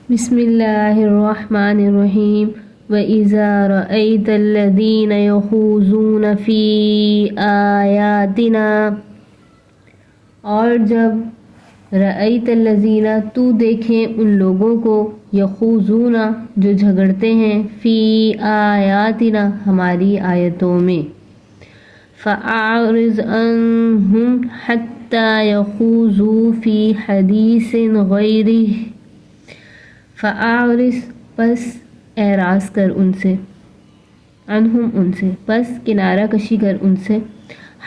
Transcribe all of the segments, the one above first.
بسم اللہ الرحمن الرحیم وَإِذَا رَأَيْتَ الَّذِينَ يَخُوضُونَ فِي آيَاتِنَا، اور جب رأیت الذین تو دیکھیں ان لوگوں کو، یخوضون جو جھگڑتے ہیں، فی آیاتنا ہماری آیتوں میں، فَأَعْرِضْ عَنْهُمْ حَتَّى يَخُوضُوا فِي حَدِيثٍ غَيْرِهِ، فَأَعْرِضْ پس اعراض کر ان سے، عنہم ان سے، پس کنارہ کشی کر ان سے،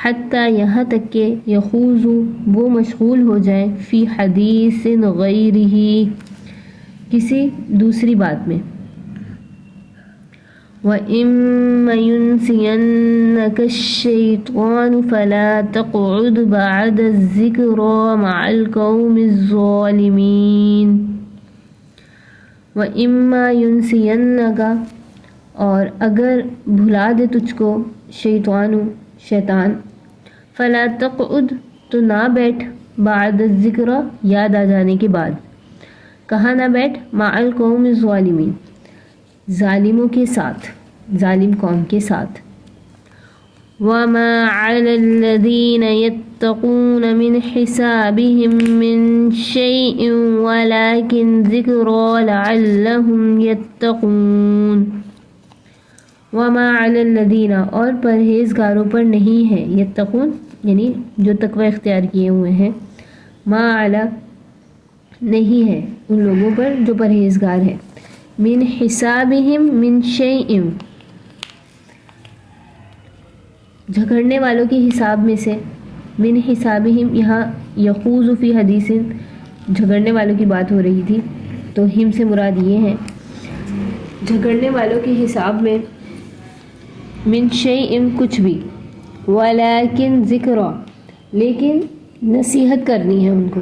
حتیٰ یہاں تک کہ یخوضوا وہ مشغول ہو جائیں، فی حدیث غیرہ کسی دوسری بات میں۔ وَإِمَّا يُنْسِيَنَّكَ الشَّيْطَانُ فَلَا تَقْعُدْ بَعْدَ الذِّكْرَىٰ مَعَ الْقَوْمِ الظَّالِمِينَ۔ وَإِمَّا يُنْسِيَنَّكَ اور اگر بھلا دے تجھ کو، شیطان، فَلَا تَقْعُدْ تو نہ بیٹھ، بعد الذِّكْرَىٰ یاد آ جانے کے بعد، کہاں نہ بیٹھ، مع القوم الظالمین ظالموں کے ساتھ، ظالم قوم کے ساتھ۔ وَمَا عَلَى الَّذِينَ يَتَّقُونَ مِنْ حِسَابِهِمْ مِنْ شَيْءٍ وَلَكِنْ ذِكْرَىٰ لَعَلَّهُمْ يَتَّقُونَ۔ وَمَا عَلَى الَّذِينَ اور پرہیزگاروں پر نہیں ہے، یتقون یعنی جو تقوی اختیار کیے ہوئے ہیں، ما علی نہیں ہے ان لوگوں پر جو پرہیزگار ہیں، من حسابہم من شیء جھگڑنے والوں کے حساب میں سے، من حسابہم یہاں یخوض فی حدیث جھگڑنے والوں کی بات ہو رہی تھی، تو ہم سے مراد یہ ہیں جھگڑنے والوں کے حساب میں، من شیء کچھ بھی، ولیکن ذکرہ لیکن نصیحت کرنی ہے ان کو،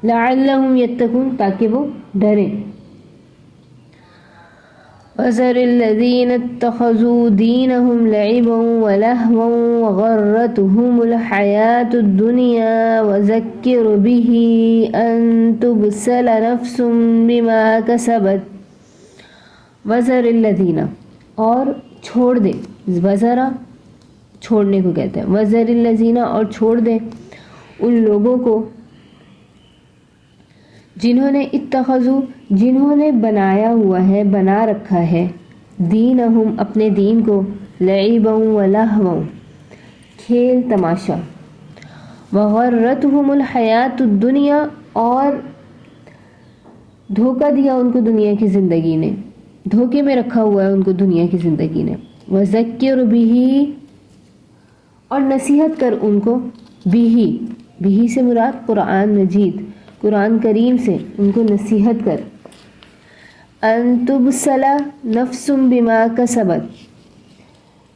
لعلہم یتقون تاکہ وہ ڈریں۔ وَذَرِ الَّذِينَ اتَّخَذُوا دِينَهُمْ لَعِبًا وَلَهْوًا وَغَرَّتْهُمُ الْحَيَاةُ الدُّنْيَا وَذَكِّرْ بِهِ أَن تُبْسَلَ نَفْسٌ بِمَا كَسَبَتْ۔ وَذَرِ الَّذِينَ اور چھوڑ دے، وَذَرَ چھوڑنے کو کہتے ہیں، وَذَرِ الَّذِينَ اور چھوڑ دے ان لوگوں کو، جنہوں نے اتخذوا جنہوں نے بنایا ہوا ہے، بنا رکھا ہے، دینہم اپنے دین کو، لعبا ولہوا کھیل تماشا، وغرتہم الحیات الدنیا اور دھوکہ دیا ان کو دنیا کی زندگی نے، دھوکے میں رکھا ہوا ہے ان کو دنیا کی زندگی نے، وذکر بہ اور نصیحت کر ان کو، بہ سے مراد قرآن مجید، قرآن کریم سے ان کو نصیحت کر، ان تبسل نفس بما کسبت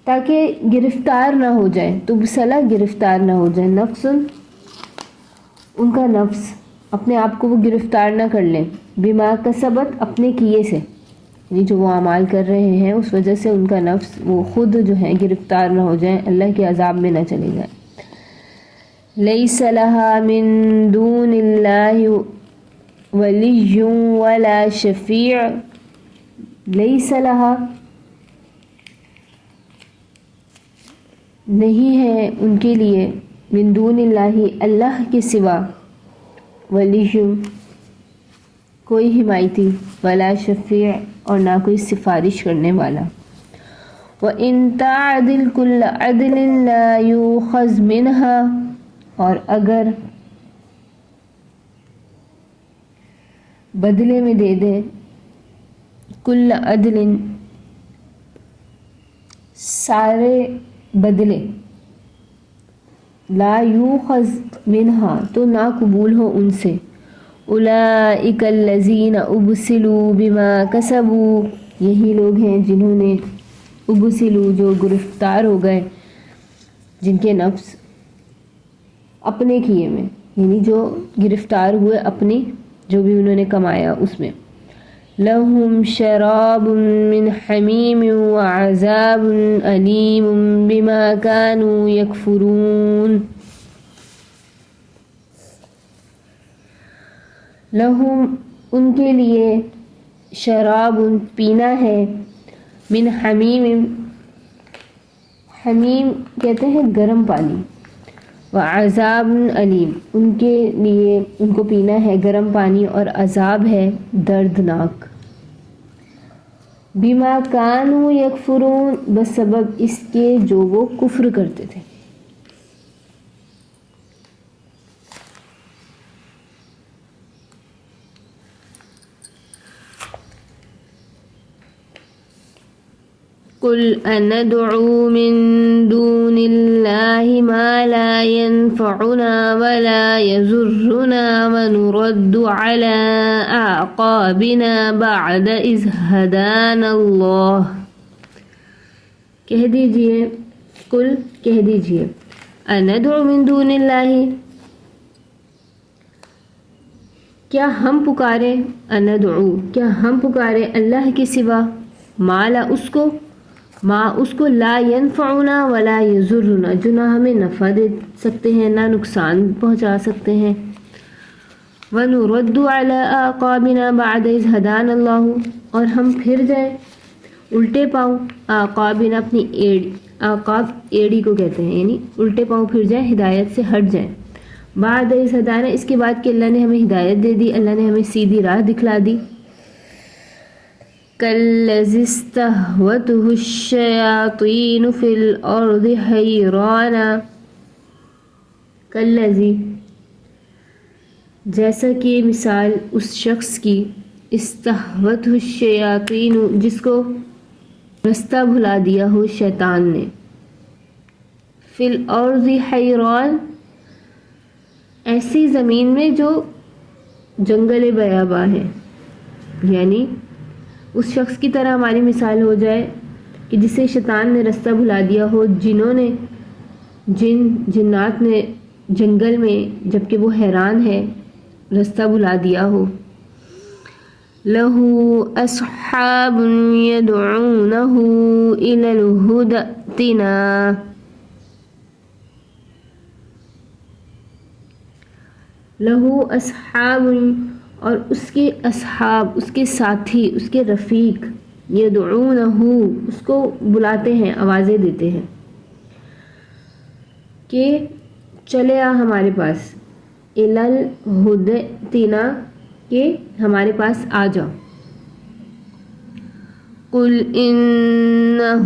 تاکہ گرفتار نہ ہو جائے، تبسلا گرفتار نہ ہو جائے، نفس ان کا نفس اپنے آپ کو وہ گرفتار نہ کر لیں، بما کسبت اپنے کیے سے، یعنی جو وہ اعمال کر رہے ہیں اس وجہ سے ان کا نفس وہ خود جو ہے گرفتار نہ ہو جائیں، اللہ کے عذاب میں نہ چلے جائیں۔ لیس لہا من دون اللہ ولی ولا شفیع، لیس لہا نہیں ہے ان کے لیے، من دون اللہ اللہ کے سوا، ولی کوئی حمایتی، ولا شفیع اور نہ کوئی سفارش کرنے والا۔ وَإِن تَعْدِلْ كُلَّ عَدْلٍ لَا يُؤْخَذْ مِنْهَا اور اگر بدلے میں دے دے، کل عدل سارے بدلے، لا یوخذ منہا تو نہ قبول ہو ان سے، اولئک الذین ابسلوا بما کسبوا یہی لوگ ہیں جنہوں نے ابسلوا جو گرفتار ہو گئے، جن کے نفس اپنے کیے میں، یعنی جو گرفتار ہوئے اپنی جو بھی انہوں نے کمایا اس میں، لہم شراب من حمیم وعذاب علیم بما كانوا یکفرون۔ لہم ان کے لیے شراب پینا ہے، من حمیم، حمیم کہتے ہیں گرم پانی، وعذاب علیم، ان کے لیے ان کو پینا ہے گرم پانی اور عذاب ہے دردناک، بما کانوا یکفرون، بسبب اس کے جو وہ کفر کرتے تھے۔ قل أندعو من دون الله ما لا ينفعنا ولا يضرنا ونرد على أعقابنا بعد إذ هدانا الله، کہہ دیجئے، قل کہہ دیجئے، أندعو من دون الله، کیا ہم پکاریں، أندعو کیا ہم پکاریں اللہ کے سوا، مالا اس کو لا ينفعنا ولا يضرنا، جو نہ ہمیں نفع دے سکتے ہیں نہ نقصان پہنچا سکتے ہیں، وَنُرَدُّ عَلَىٰ أَعْقَابِنَا بَعْدَ إِذْ هَدَانَا اللَّهُ، اور ہم پھر جائیں الٹے پاؤں، اعقابنا اپنی اعقاب ایڑی کو کہتے ہیں، یعنی الٹے پاؤں پھر جائیں، ہدایت سے ہٹ جائیں، بعد إذ هدانا، اس کے بعد کہ اللہ نے ہمیں ہدایت دے دی، اللہ نے ہمیں سیدھی راہ دکھلا دی، كالذي استهوته الشياطين في الأرض حيرانا، كالذي جیسا کہ مثال اس شخص کی، استہوته الشياطين جس کو رستہ بھلا دیا ہو شیطان نے، فی الارض حیران ایسی زمین میں جو جنگل بیاباں ہے، یعنی اس شخص کی طرح ہماری مثال ہو جائے کہ جسے شیطان نے رستہ بھلا دیا ہو، جنات نے جنگل میں جبکہ وہ حیران ہے رستہ بھلا دیا ہو، لَهُ أَصْحَابٌ يَدْعُونَهُ إِلَى الْهُدى ائْتِنَا، لَهُ أَصْحَابٌ اور اس کے اصحاب، اس کے ساتھی، اس کے رفیق، یدعونہ اس کو بلاتے ہیں، آوازیں دیتے ہیں کہ چلے آ ہمارے پاس، الہدینا کہ ہمارے پاس آ جا، قل ان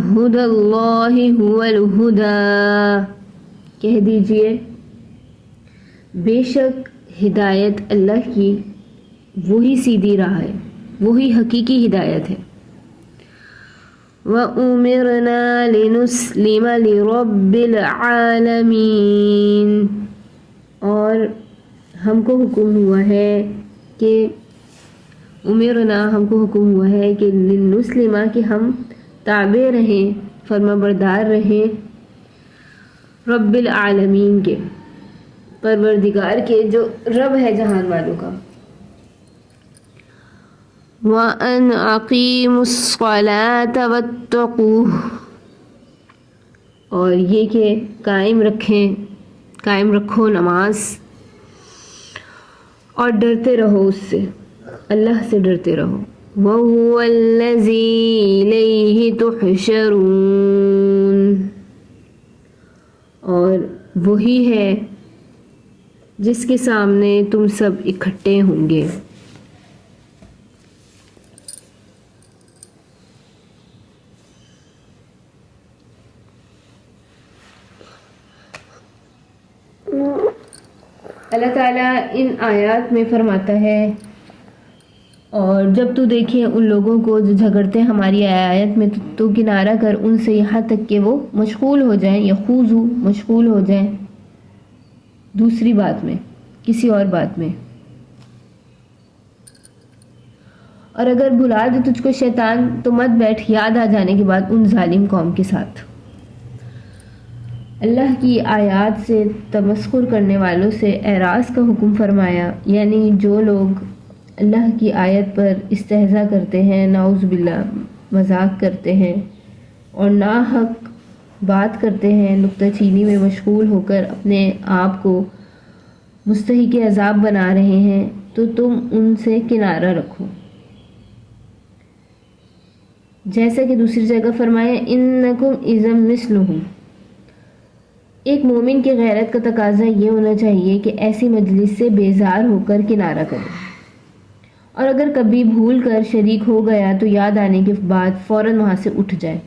ہدی اللہ هو الہدی، کہہ دیجئے بے شک ہدایت اللہ کی وہی سیدھی راہ ہے، وہی حقیقی ہدایت ہے، وَأُمِرْنَا لِنُسْلِمَ لِرَبِّ الْعَالَمِينَ، اور ہم کو حکم ہوا ہے کہ امرنا، ہم کو حکم ہوا ہے کہ لنسلم کہ ہم تابع رہیں، فرما بردار رہیں، رب العالمین کے، پروردگار کے جو رب ہے جہان والوں کا، وَأَنْ أَقِيمُوا الصَّلَاةَ وَاتَّقُوهُ، اور یہ کہ قائم رکھو نماز اور ڈرتے رہو اس سے، اللہ سے ڈرتے رہو، وَهُوَ الَّذِي إِلَيْهِ تُحْشَرُونَ، اور وہی ہے جس کے سامنے تم سب اکٹھے ہوں گے۔ اللہ تعالیٰ ان آیات میں فرماتا ہے، اور جب تو دیکھیں ان لوگوں کو جو جھگڑتے ہیں ہماری آیت میں تو کنارہ کر ان سے یہاں تک کہ وہ مشغول ہو جائیں، یخوضوا مشغول ہو جائیں دوسری بات میں، کسی اور بات میں، اور اگر بھلا دے تجھ کو شیطان تو مت بیٹھ یاد آ جانے کے بعد ان ظالم قوم کے ساتھ۔ اللہ کی آیات سے تمسخر کرنے والوں سے اعراض کا حکم فرمایا، یعنی جو لوگ اللہ کی آیت پر استہزاء کرتے ہیں، نعوذ باللہ مذاق کرتے ہیں اور ناحق بات کرتے ہیں، نکتہ چینی میں مشغول ہو کر اپنے آپ کو مستحق عذاب بنا رہے ہیں، تو تم ان سے کنارہ رکھو. جیسا کہ دوسری جگہ فرمایا انکم اذا مثلہم. ایک مومن کی غیرت کا تقاضا یہ ہونا چاہیے کہ ایسی مجلس سے بیزار ہو کر کنارہ کرے، اور اگر کبھی بھول کر شریک ہو گیا تو یاد آنے کے بعد فوراً وہاں سے اٹھ جائے،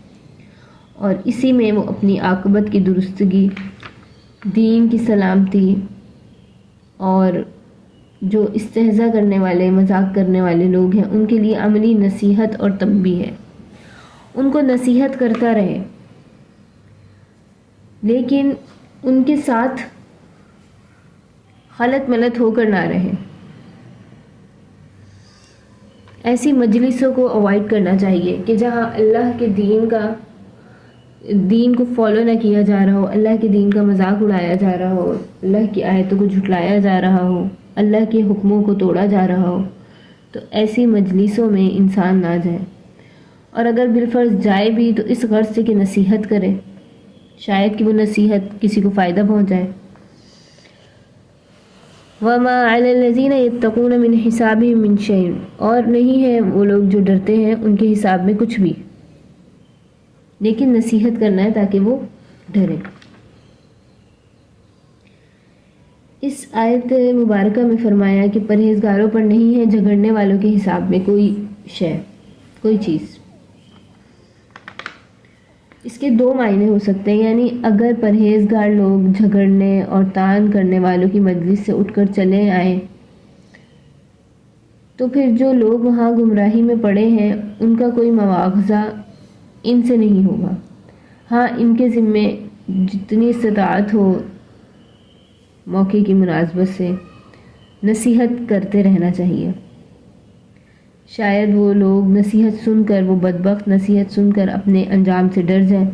اور اسی میں وہ اپنی عاقبت کی درستگی، دین کی سلامتی، اور جو استہزاء کرنے والے، مذاق کرنے والے لوگ ہیں ان کے لیے عملی نصیحت اور تنبیہ ہے. ان کو نصیحت کرتا رہے، لیکن ان کے ساتھ غلط ملت ہو کر نہ رہے. ایسی مجلسوں کو اوائڈ کرنا چاہیے کہ جہاں اللہ کے دین کو فالو نہ کیا جا رہا ہو، اللہ کے دین کا مذاق اڑایا جا رہا ہو، اللہ کی آیتوں کو جھٹلایا جا رہا ہو، اللہ کے حکموں کو توڑا جا رہا ہو. تو ایسی مجلسوں میں انسان نہ جائے، اور اگر بالفرض جائے بھی تو اس غرض سے کہ نصیحت کرے، شاید کہ وہ نصیحت کسی کو فائدہ پہنچائے. وَمَا عَلَى الَّذِينَ يَتَّقُونَ مِنْ حِسَابِهِمْ مِنْ شَيْءٍ. اور نہیں ہے وہ لوگ جو ڈرتے ہیں ان کے حساب میں کچھ بھی، لیکن نصیحت کرنا ہے تاکہ وہ ڈرے. اس آیت مبارکہ میں فرمایا کہ پرہیزگاروں پر نہیں ہے جھگڑنے والوں کے حساب میں کوئی شے، کوئی چیز. اس کے دو معنی ہو سکتے ہیں، یعنی اگر پرہیزگار لوگ جھگڑنے اور طعن کرنے والوں کی مجلس سے اٹھ کر چلے آئیں تو پھر جو لوگ وہاں گمراہی میں پڑے ہیں ان کا کوئی مواخذہ ان سے نہیں ہوگا. ہاں، ان کے ذمے جتنی استطاعت ہو موقع کی مناسبت سے نصیحت کرتے رہنا چاہیے. شاید وہ لوگ نصیحت سن کر، وہ بدبخت نصیحت سن کر اپنے انجام سے ڈر جائیں.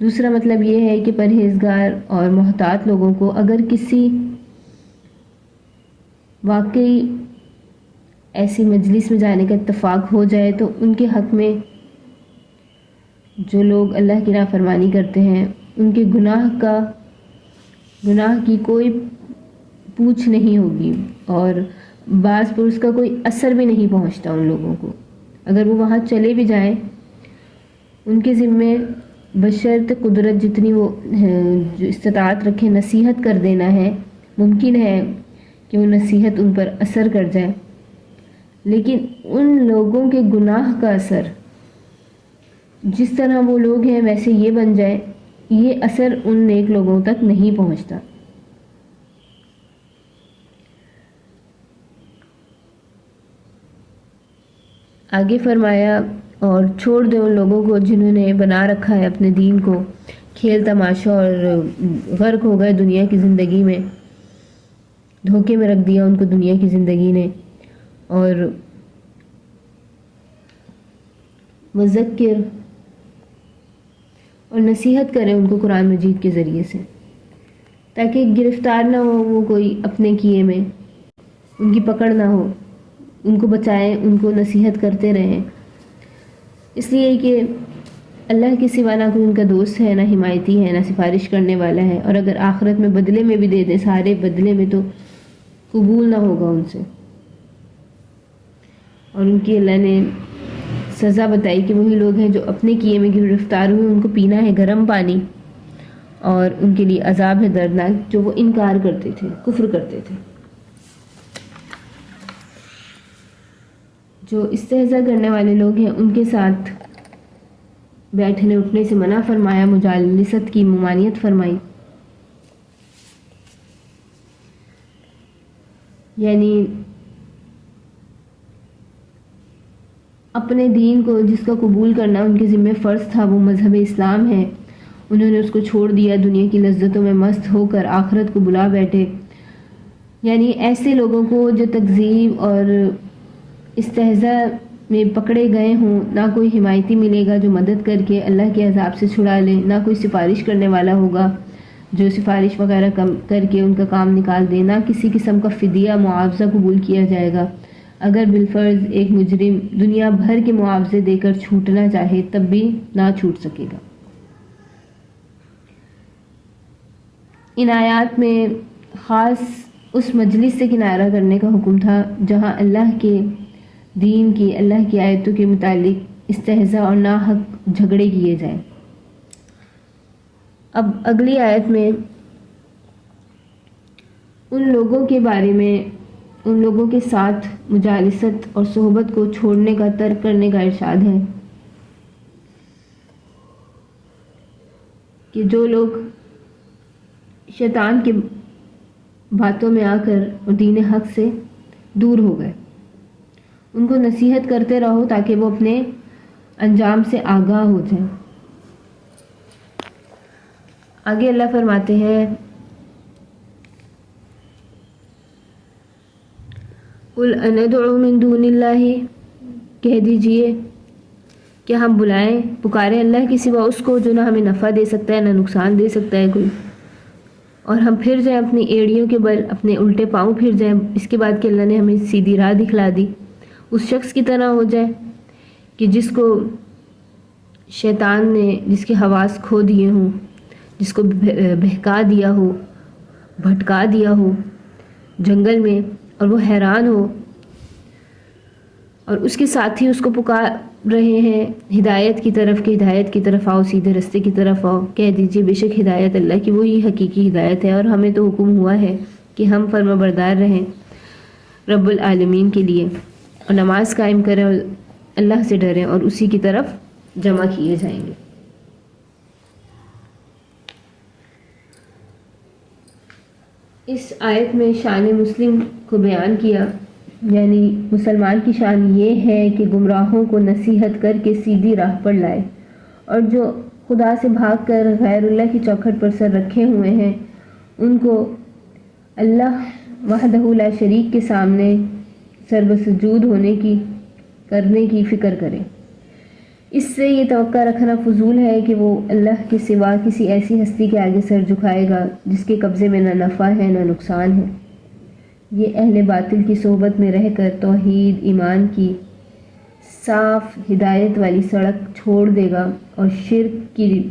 دوسرا مطلب یہ ہے کہ پرہیزگار اور محتاط لوگوں کو اگر کسی واقعی ایسی مجلس میں جانے کا اتفاق ہو جائے تو ان کے حق میں جو لوگ اللہ کی نافرمانی کرتے ہیں ان کے گناہ کی کوئی پوچھ نہیں ہوگی، اور بعض پر اس کا کوئی اثر بھی نہیں پہنچتا ان لوگوں کو. اگر وہ وہاں چلے بھی جائیں ان کے ذمے بشرط قدرت جتنی وہ جو استطاعت رکھے نصیحت کر دینا ہے. ممکن ہے کہ وہ نصیحت ان پر اثر کر جائے، لیکن ان لوگوں کے گناہ کا اثر جس طرح وہ لوگ ہیں ویسے یہ بن جائے، یہ اثر ان نیک لوگوں تک نہیں پہنچتا. آگے فرمایا اور چھوڑ دے ان لوگوں کو جنہوں نے بنا رکھا ہے اپنے دین کو کھیل تماشا اور غرق ہو گئے دنیا کی زندگی میں، دھوکے میں رکھ دیا ان کو دنیا کی زندگی نے. اور مذکر اور نصیحت کریں ان کو قرآن مجید کے ذریعے سے، تاکہ گرفتار نہ ہو وہ کوئی اپنے کیے میں، ان کی پکڑ نہ ہو. ان کو بچائیں، ان کو نصیحت کرتے رہیں، اس لیے کہ اللہ کے سوا نہ کوئی ان کا دوست ہے، نہ حمایتی ہے، نہ سفارش کرنے والا ہے. اور اگر آخرت میں بدلے میں بھی دے دیں سارے بدلے میں تو قبول نہ ہوگا ان سے. اور ان کی اللہ نے سزا بتائی کہ وہی لوگ ہیں جو اپنے کیے میں گرفتار ہوئے ان کو پینا ہے گرم پانی، اور ان کے لیے عذاب ہے دردناک جو وہ انکار کرتے تھے، کفر کرتے تھے. جو استہزاء کرنے والے لوگ ہیں ان کے ساتھ بیٹھنے اٹھنے سے منع فرمایا، مجالست کی ممانعت فرمائی. یعنی اپنے دین کو جس کا قبول کرنا ان کے ذمہ فرض تھا، وہ مذہب اسلام ہے، انہوں نے اس کو چھوڑ دیا، دنیا کی لذتوں میں مست ہو کر آخرت کو بلا بیٹھے. یعنی ایسے لوگوں کو جو تکذیب اور استہزاء میں پکڑے گئے ہوں، نہ کوئی حمایتی ملے گا جو مدد کر کے اللہ کے عذاب سے چھڑا لے، نہ کوئی سفارش کرنے والا ہوگا جو سفارش وغیرہ کر کے ان کا کام نکال دے، نہ کسی قسم کا فدیہ معاوضہ قبول کیا جائے گا. اگر بالفرض ایک مجرم دنیا بھر کے معاوضے دے کر چھوٹنا چاہے تب بھی نہ چھوٹ سکے گا. ان آیات میں خاص اس مجلس سے کنارہ کرنے کا حکم تھا جہاں اللہ کے دین کی، اللہ کی آیتوں کے متعلق استہزاء اور ناحق جھگڑے کیے جائیں۔ اب اگلی آیت میں ان لوگوں کے بارے میں، ان لوگوں کے ساتھ مجالست اور صحبت کو چھوڑنے کا، ترک کرنے کا ارشاد ہے کہ جو لوگ شیطان کے باتوں میں آ کر اور دین حق سے دور ہو گئے، ان کو نصیحت کرتے رہو تاکہ وہ اپنے انجام سے آگاہ ہو جائیں۔ آگے اللہ فرماتے ہیں قُلْ أَنَدْعُو مِن دُونِ اللَّهِ، کہہ دیجئے کہ ہم بلائیں، پکاریں اللہ کے سوا اس کو جو نہ ہمیں نفع دے سکتا ہے نہ نقصان دے سکتا ہے کوئی، اور ہم پھر جائیں اپنی ایڑیوں کے بل، اپنے الٹے پاؤں پھر جائیں اس کے بعد کہ اللہ نے ہمیں سیدھی راہ دکھلا دی، اس شخص کی طرح ہو جائے کہ جس کو شیطان نے، جس کے حواس کھو دیے ہوں، جس کو بہکا دیا ہو، بھٹکا دیا ہو جنگل میں، اور وہ حیران ہو، اور اس کے ساتھی اس کو پکار رہے ہیں ہدایت کی طرف، کہ ہدایت کی طرف آؤ، سیدھے رستے کی طرف آؤ۔ کہہ دیجئے بے شک ہدایت اللہ کی وہی حقیقی ہدایت ہے، اور ہمیں تو حکم ہوا ہے کہ ہم فرما بردار رہیں رب العالمین کے لیے، اور نماز قائم کریں اور اللہ سے ڈریں، اور اسی کی طرف جمع کیے جائیں گے۔ اس آیت میں شان مسلم کو بیان کیا، یعنی مسلمان کی شان یہ ہے کہ گمراہوں کو نصیحت کر کے سیدھی راہ پر لائے، اور جو خدا سے بھاگ کر غیر اللہ کی چوکھٹ پر سر رکھے ہوئے ہیں ان کو اللہ وحدہ لا شریک کے سامنے سر بسجود کرنے کی فکر کرے۔ اس سے یہ توقع رکھنا فضول ہے کہ وہ اللہ کے سوا کسی ایسی ہستی کے آگے سر جھکائے گا جس کے قبضے میں نہ نفع ہے نہ نقصان ہے۔ یہ اہل باطل کی صحبت میں رہ کر توحید، ایمان کی صاف ہدایت والی سڑک چھوڑ دے گا اور شرک کی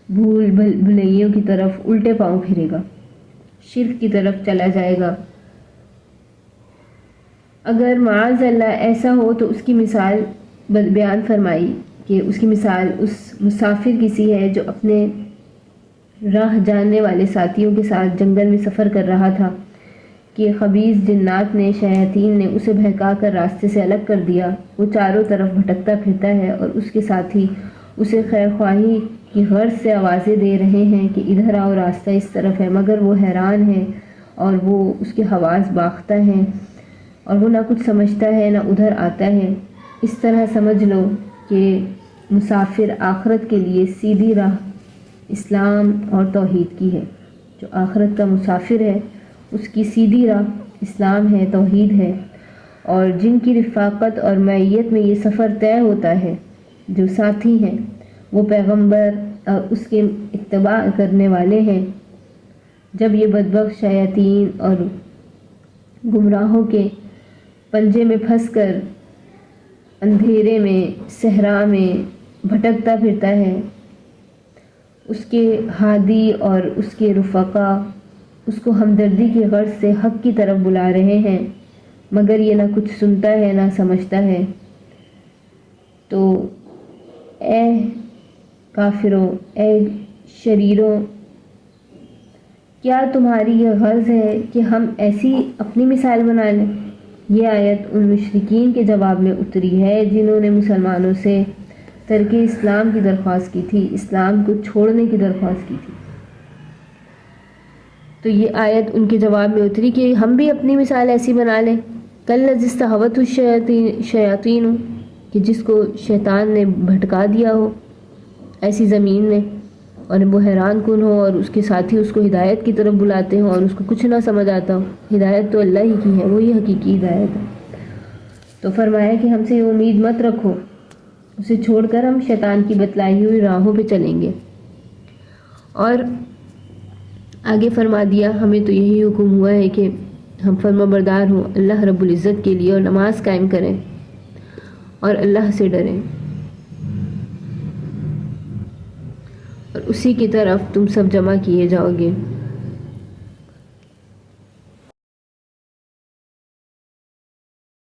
بھول بھلیوں کی طرف الٹے پاؤں پھرے گا، شرک کی طرف چلا جائے گا۔ اگر معاذ اللہ ایسا ہو تو اس کی مثال بیان فرمائی کہ اس کی مثال اس مسافر کی سی ہے جو اپنے راہ جاننے والے ساتھیوں کے ساتھ جنگل میں سفر کر رہا تھا کہ خبیث جنات نے، شیاطین نے اسے بہکا کر راستے سے الگ کر دیا۔ وہ چاروں طرف بھٹکتا پھرتا ہے اور اس کے ساتھی اسے خیر خواہی کی غرض سے آوازیں دے رہے ہیں کہ ادھر آؤ، راستہ اس طرف ہے، مگر وہ حیران ہے اور وہ اس کے حواس باختہ ہیں اور وہ نہ کچھ سمجھتا ہے نہ ادھر آتا ہے۔ اس طرح سمجھ لو کہ مسافر آخرت کے لیے سیدھی راہ اسلام اور توحید کی ہے۔ جو آخرت کا مسافر ہے اس کی سیدھی راہ اسلام ہے، توحید ہے، اور جن کی رفاقت اور معیت میں یہ سفر طے ہوتا ہے، جو ساتھی ہیں وہ پیغمبر اور اس کے اتباع کرنے والے ہیں۔ جب یہ بدبخت شیاطین اور گمراہوں کے پنجے میں پھنس کر اندھیرے میں، صحرا میں بھٹکتا پھرتا ہے، اس کے ہادی اور اس کے رفقا اس کو ہمدردی کی غرض سے حق کی طرف بلا رہے ہیں، مگر یہ نہ کچھ سنتا ہے نہ سمجھتا ہے، تو اے کافروں، اے شریروں، کیا تمہاری یہ غرض ہے کہ ہم ایسی اپنی مثال بنا لیں؟ یہ آیت ان مشرکین کے جواب میں اتری ہے جنہوں نے مسلمانوں سے ترک اسلام کی درخواست کی تھی، اسلام کو چھوڑنے کی درخواست کی تھی۔ تو یہ آیت ان کے جواب میں اتری کہ ہم بھی اپنی مثال ایسی بنا لیں، کالذی استہوتہ الشیاطین، کہ جس کو شیطان نے بھٹکا دیا ہو ایسی زمین میں، اور وہ حیران کن ہو اور اس کے ساتھی اس کو ہدایت کی طرف بلاتے ہوں اور اس کو کچھ نہ سمجھ آتا ہو۔ ہدایت تو اللہ ہی کی ہے، وہی حقیقی ہدایت ہے۔ تو فرمایا کہ ہم سے یہ امید مت رکھو، اسے چھوڑ کر ہم شیطان کی بتلائی ہوئی راہوں پہ چلیں گے۔ اور آگے فرما دیا ہمیں تو یہی حکم ہوا ہے کہ ہم فرما بردار ہوں اللہ رب العزت کے لیے، اور نماز قائم کریں اور اللہ سے ڈریں، اور اسی کی طرف تم سب جمع کیے جاؤ گے۔